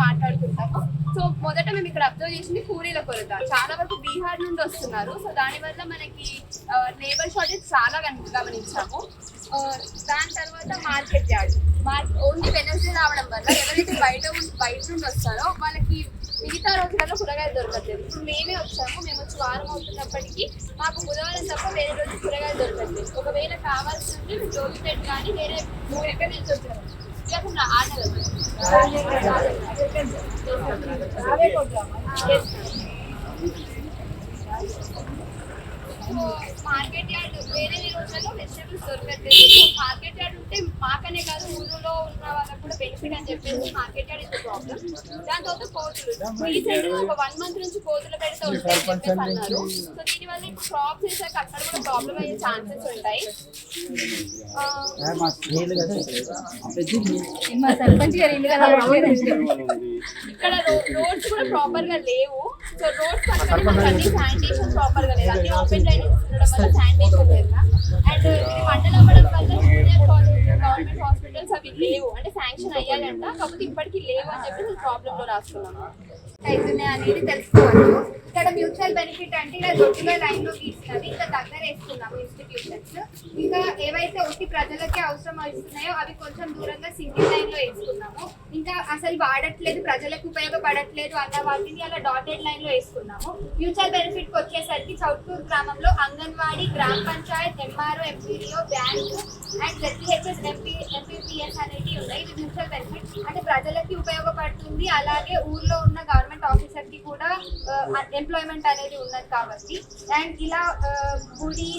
మాట్లాడుకుంటాము. సో మొదట మేము ఇక్కడ అబ్జర్వ్ చేసింది పూరీల కొరత. చాలా వరకు బీహార్ నుండి వస్తున్నారు. సో దానివల్ల మనకి లేబర్ షార్టేజ్ చాలా గమనించాము. దాని తర్వాత మార్కెట్ యార్డ్ ఓన్లీ వెనస్డే రావడం వల్ల ఎవరైతే బయట నుండి వస్తారో వాళ్ళకి మిగతా రోజులలో కూరగాయలు దొరకట్లేదు. ఇప్పుడు మేమే వచ్చాము, మేము వచ్చి వారం అవుతున్నప్పటికీ మాకు బుధవారం తప్ప వేరే రోజు కూరగాయలు దొరకట్లేదు. ఒకవేళ కావాల్సింది జోగిపేట కానీ వేరే ఎక్కడ నుంచి వచ్చారు లేకుండా మార్కెట్ యార్డ్ వేరే రోజుల్లో వెజిటేబుల్స్ దొరకట్లేదు. సో మార్కెట్ యార్డ్ ఉంటే మాకనే కాదు ఊళ్ళో ఉన్న వాళ్ళకి కూడా బెనిఫిట్ అని చెప్పేసి మార్కెట్ యార్డ్ ఇస్ ప్రాబ్లమ్. దాని తర్వాత కోతులు రీసెంట్ గా ఒక 1 month నుంచి కోతులు పెడితే ఉంటాయని చెప్పేసి అన్నారు. సో దీనివల్ల ఇప్పుడు క్రాప్ చేసాక అక్కడ కూడా ప్రాబ్లమ్ అయ్యే ఛాన్సెస్ ఉంటాయి. ఇక్కడ రోడ్స్ కూడా ప్రాపర్ గా లేవు. సో రోడ్స్ అన్ని శానిటేషన్ ప్రాపర్ గా లేదు, అన్ని ఓపెన్ డ్రైనేజెస్ ఉండడం వల్ల శానిటేషన్ లేదు. అండ్ ఇది మండలం అవ్వడం వల్ల జూనియర్ కాలేజ్ గవర్నమెంట్ హాస్పిటల్స్ అవి లేవు, అంటే శాంక్షన్ అయ్యాలంట, కాకపోతే ఇప్పటికీ లేవు అని చెప్పి ప్రాబ్లమ్ లో రాసుకున్నాము. అవుతున్నాయి అనేది తెలుసుకోవచ్చు. ఇక్కడ మ్యూచువల్ బెనిఫిట్ అంటే ఇలా దొడ్డుగా లైన్ లో తీసుకున్నది ఇంకా దగ్గర వేస్తున్నాము ఇన్స్టిట్యూషన్స్. ఇంకా ఏవైతే ఒట్టి ప్రజలకే అవసరం అవుతున్నాయో అవి కొంచెం దూరంగా సింగిల్ లైన్ లో వేసుకున్నాము. ఇంకా అసలు వాడట్లేదు, ప్రజలకు ఉపయోగపడట్లేదు అన్న వాటిని అలా డాటెడ్ లైన్ లో వేసుకున్నాము. మ్యూచువల్ బెనిఫిట్ వచ్చేసరికి చౌట్కూర్ గ్రామంలో అంగన్వాడీ, గ్రామ Panchayat, MRO, MPDO, bank and ZPHS, MPPS అనేవి ఉన్నాయి. ఇది మ్యూచువల్ బెనిఫిట్ అంటే ప్రజలకి ఉపయోగపడుతుంది, అలాగే ఊర్లో ఉన్న గవర్నమెంట్ ఆఫీసర్ కి కూడా ఎంప్లాయ్మెంట్ అనేది ఉన్నది కాబట్టి. అండ్ ఇలా గుడి,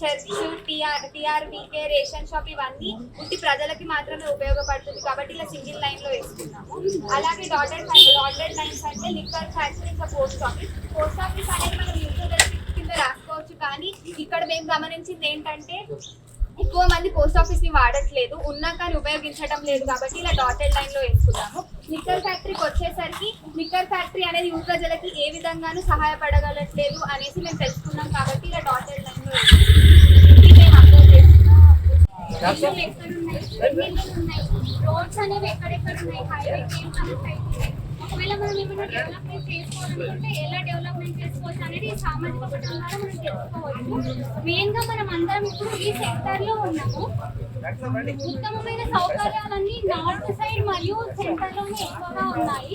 చర్చ్, టీఆర్బీకే, రేషన్ షాప్ ఇవన్నీ ఉట్టి ప్రజలకి మాత్రమే ఉపయోగపడుతుంది కాబట్టి ఇలా సింగిల్ లైన్ లో వేసుకున్నాము. అలాగే డాటెడ్ లైన్స్ అంటే లిక్కర్ ఫ్యాక్టరీ, ఇంకా పోస్ట్ ఆఫీస్ అనేది మనం మ్యూచువల్ బెనిఫిట్ కింద రాసుకోవచ్చు. కానీ ఇక్కడ మేము గమనించింది ఏంటంటే ఎక్కువ మంది పోస్ట్ ఆఫీస్ ని వాడట్లేదు, ఉన్నా కానీ ఉపయోగించడం లేదు కాబట్టి ఇలా డాటెడ్ లైన్ లో వేసుకున్నాము. లిక్కర్ ఫ్యాక్టరీకి వచ్చేసరికి లిక్కర్ ఫ్యాక్టరీ అనేది ఊరు ప్రజలకి ఏ విధంగానూ సహాయపడగలట్లేదు అనేసి మేము తెలుసుకున్నాం కాబట్టి ఇలా డాటెడ్ లైన్ లో రోడ్స్ అనేవి ఎక్కడెక్కడ ఉన్నాయి, హైవేకి ఏం కనెక్ట్ అవుతున్నాయి, ఒకవేళ మనం ఏమైనా డెవలప్మెంట్ చేసుకోవాలనుకుంటే ఎలా డెవలప్మెంట్ చేసుకోవచ్చు అనేది సామాజిక పట్టణం ద్వారా మనం తెలుసుకోవచ్చు. మెయిన్ గా మనం అందరం ఇప్పుడు ఈ సెక్టర్ లో ఉన్నాము. ఉత్తమమైన సౌకర్యాలన్నీ నార్త్ సైడ్ మరియు సెంటర్ లోనే ఎక్కువగా ఉన్నాయి.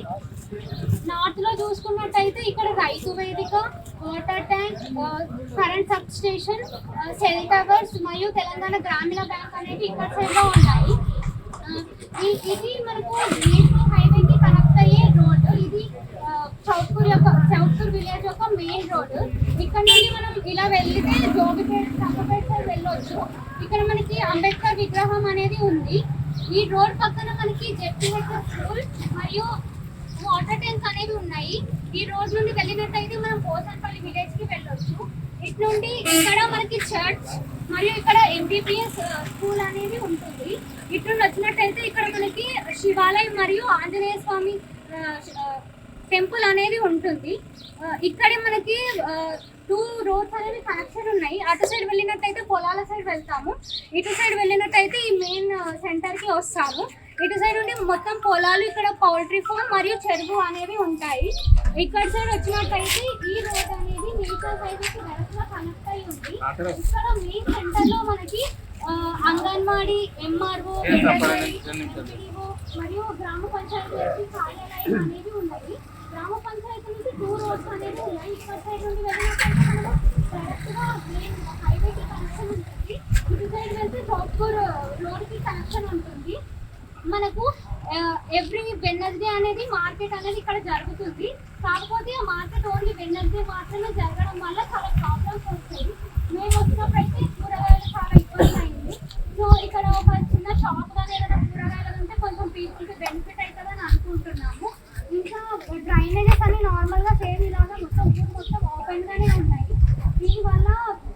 నార్త్ లో చూసుకున్నట్టయితే ఇక్కడ రైతు వేదిక, water tank, current sub station, cell towers మరియు తెలంగాణ గ్రామీణ బ్యాంక్ అనేవి ఇక్కడ సైడ్ లో ఉన్నాయి. ఇది మనకు నేషనల్ హైవేకి కనెక్ట్ అయ్యే రోడ్. ఇది చౌట్కూర్ విలేజ్ యొక్క మెయిన్ రోడ్. ఇక్కడ నుండి మనం ఇలా వెళ్తే జోగిపేట, చక్కపేట సైడ్ వెళ్ళొచ్చు. ఇక్కడ మనకి అంబేద్కర్ విగ్రహం అనేది ఉంది. ఈ రోడ్ పక్కన మనకి జెడ్పీహెచ్ఎస్ స్కూల్ మరియు వాటర్ ట్యాంక్ అనేవి ఉన్నాయి. ఈ రోడ్ నుండి వెళ్ళినట్టయితే మనం పోసన్పల్లి విలేజ్ కి వెళ్ళొచ్చు. ఇటు నుండి ఇక్కడ మనకి చర్చ్ మరియు ఇక్కడ ఎంపీపీఎస్ స్కూల్ అనేది ఉంటుంది. ఇటు నుండి వచ్చినట్టయితే ఇక్కడ మనకి శివాలయం మరియు ఆంజనేయ స్వామి టెంపుల్ అనేది ఉంటుంది. ఇక్కడే మనకి 2 రోడ్స్ అనేవి కనెక్షన్ ఉన్నాయి. అటు సైడ్ వెళ్ళినట్టయితే పొలాల సైడ్ వెళ్తాము, ఇటు సైడ్ వెళ్ళినట్టయితే ఈ మెయిన్ సెంటర్ కి వస్తాము. ఇటు సైడ్ నుండి మొత్తం పొలాలు, ఇక్కడ పౌల్ట్రీ ఫామ్ మరియు చెరువు అనేవి ఉంటాయి. ఇక్కడ సైడ్ వచ్చినట్టయితే ఈ రోడ్ అనేది నేషనల్ హైవేకి డైరెక్ట్ గా కనెక్ట్ అయి ఉంది. ఇక్కడ మెయిన్ సెంటర్ లో మనకి అంగన్వాడీ, ఎంఆర్ఓ, మరియు గ్రామ పంచాయతీ కార్యాలయం అనేవి ఉన్నాయి. గ్రామ పంచాయతీ నుంచి 2 రోడ్స్ అనేవి ఉన్నాయి. ఇక్కడ సైడ్ నుండి వెళ్ళినట్టయితే మనం డైరెక్ట్ గా మెయిన్ హైవేకి కనెక్షన్ ఉంటుంది. ఇటు సైడ్ వెళ్తే చౌట్కూర్ రోడ్ కి కనెక్షన్ ఉంటుంది. మనకు ఎవ్రీ వెడ్నెస్డే అనేది మార్కెట్ అనేది ఇక్కడ జరుగుతుంది. కాకపోతే ఆ మార్కెట్ ఓన్లీ వెడ్నెస్డే మాత్రమే జరగడం వల్ల చాలా ప్రాబ్లమ్స్ వస్తాయి. మేము వచ్చినప్పుడైతే కూరగాయలు చాలా ఇబ్బంది అయింది. సో ఇక్కడ ఒక చిన్న షాప్ కానీ ఏదైనా కూరగాయలు ఉంటే కొంచెం పీపుల్కి బెనిఫిట్ అవుతుందని అనుకుంటున్నాము. ఇంకా డ్రైనేజెస్ అన్ని నార్మల్గా సేమ్ ఇలాగా మొత్తం ఓపెన్గానే ఉన్నాయి. దీనివల్ల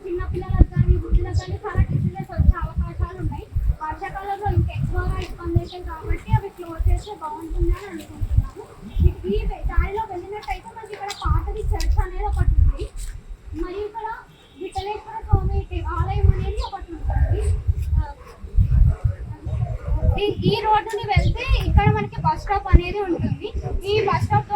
చిన్నపిల్లలకు కానీ బుద్ధులకు కానీ చాలా డిసీజెస్ వచ్చే అవకాశాలు ఉన్నాయి. వర్షాకాలంలో ఇంకా ఎక్కువగా ఇబ్బంది అవుతాయి కాబట్టి అవి క్లోజ్ చేస్తే బాగుంటుంది అని అనుకుంటున్నాము. ఈ దారిలో వెళ్ళినట్టయితే మనకి ఇక్కడ పాతది చర్చ్ అనేది ఒకటి ఉంది, మరియు ఇక్కడ విఠలేశ్వర స్వామి ఆలయం అనేది ఒకటి ఉంటుంది. ఈ రోడ్డుని వెళ్తే ఇక్కడ ఇక్కడ మనకి బస్ స్టాప్ అనేది ఉంటుంది. ఈ బస్ స్టాప్